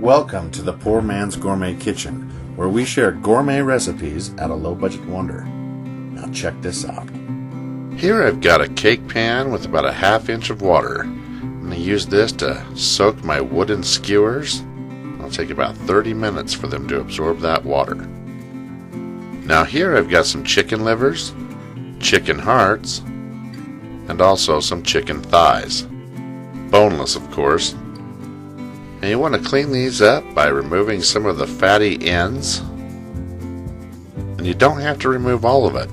Welcome to the Poor Man's Gourmet Kitchen, where we share gourmet recipes at a low-budget wonder. Now check this out. Here I've got a cake pan with about a ½ inch of water. I'm going to use this to soak my wooden skewers. It'll take about 30 minutes for them to absorb that water. Now here I've got some chicken livers, chicken hearts, and also some chicken thighs. Boneless, of course. And you want to clean these up by removing some of the fatty ends. And you don't have to remove all of it.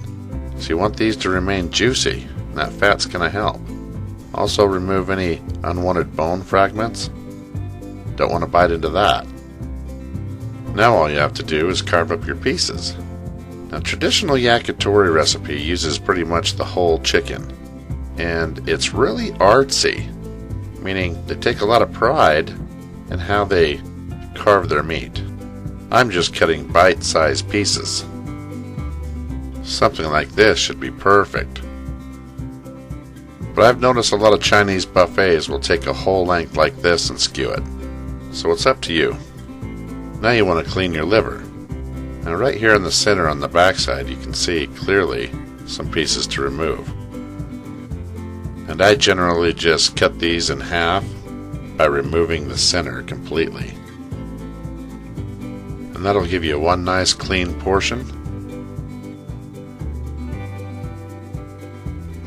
So you want these to remain juicy, and that fat's going to help. Also remove any unwanted bone fragments. Don't want to bite into that. Now all you have to do is carve up your pieces. Now traditional yakitori recipe uses pretty much the whole chicken. And it's really artsy, meaning they take a lot of pride in how they carve their meat. I'm just cutting bite-sized pieces. Something like this should be perfect. But I've noticed a lot of Chinese buffets will take a whole length like this and skew it. So it's up to you. Now you want to clean your liver. Now right here in the center on the backside you can see clearly some pieces to remove. And I generally just cut these in half by removing the center completely. And that'll give you one nice clean portion.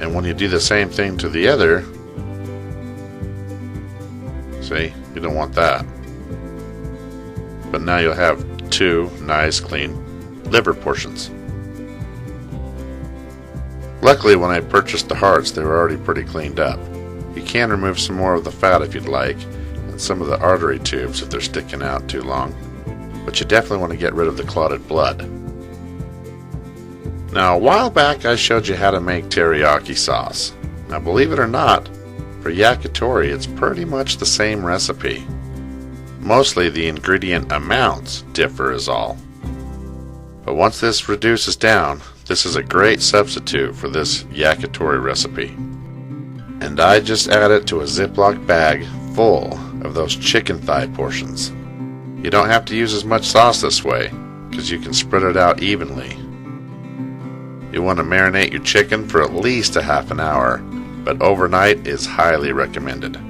And when you do the same thing to the other, see, you don't want that. But now you'll have two nice clean liver portions. Luckily when I purchased the hearts they were already pretty cleaned up. You can remove some more of the fat if you'd like, and some of the artery tubes if they're sticking out too long, but you definitely want to get rid of the clotted blood. Now a while back I showed you how to make teriyaki sauce. Now believe it or not, for yakitori it's pretty much the same recipe. Mostly the ingredient amounts differ is all. But once this reduces down, this is a great substitute for this yakitori recipe. And I just add it to a Ziploc bag full of those chicken thigh portions. You don't have to use as much sauce this way, because you can spread it out evenly. You want to marinate your chicken for at least a half an hour, but overnight is highly recommended.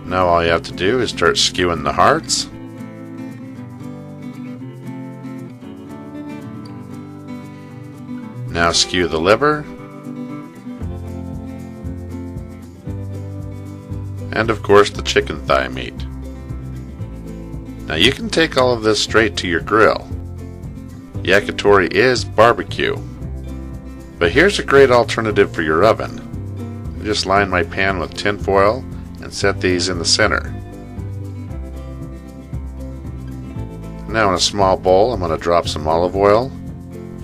Now all you have to do is start skewing the hearts. Now skew the liver. And of course the chicken thigh meat. Now you can take all of this straight to your grill. Yakitori is barbecue. But here's a great alternative for your oven. I just line my pan with tin foil and set these in the center. Now in a small bowl I'm going to drop some olive oil,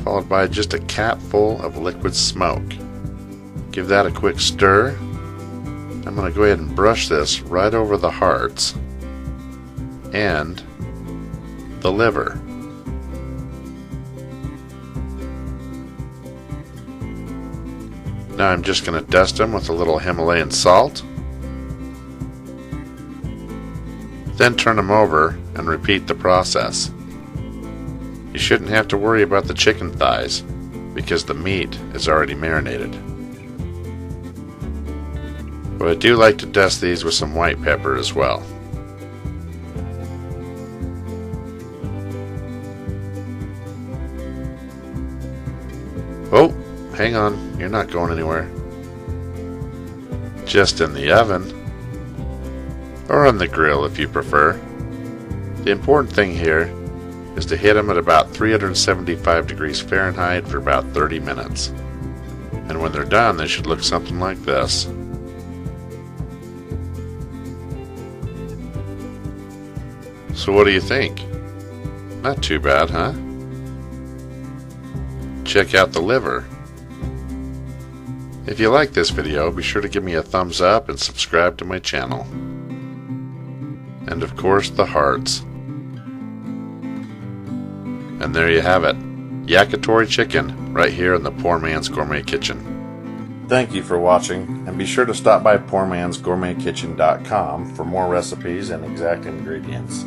followed by just a capful of liquid smoke. Give that a quick stir. I'm going to go ahead and brush this right over the hearts and the liver. Now I'm just going to dust them with a little Himalayan salt. Then turn them over and repeat the process. You shouldn't have to worry about the chicken thighs because the meat is already marinated. But I do like to dust these with some white pepper as well. Oh, hang on, you're not going anywhere. Just in the oven, or on the grill if you prefer. The important thing here is to hit them at about 375 degrees Fahrenheit for about 30 minutes. And when they're done, they should look something like this. So what do you think? Not too bad, huh? Check out the liver. If you like this video, be sure to give me a thumbs up and subscribe to my channel. And of course the hearts. And there you have it. Yakitori chicken right here in the Poor Man's Gourmet Kitchen. Thank you for watching, and be sure to stop by PoorMansGourmetKitchen.com for more recipes and exact ingredients.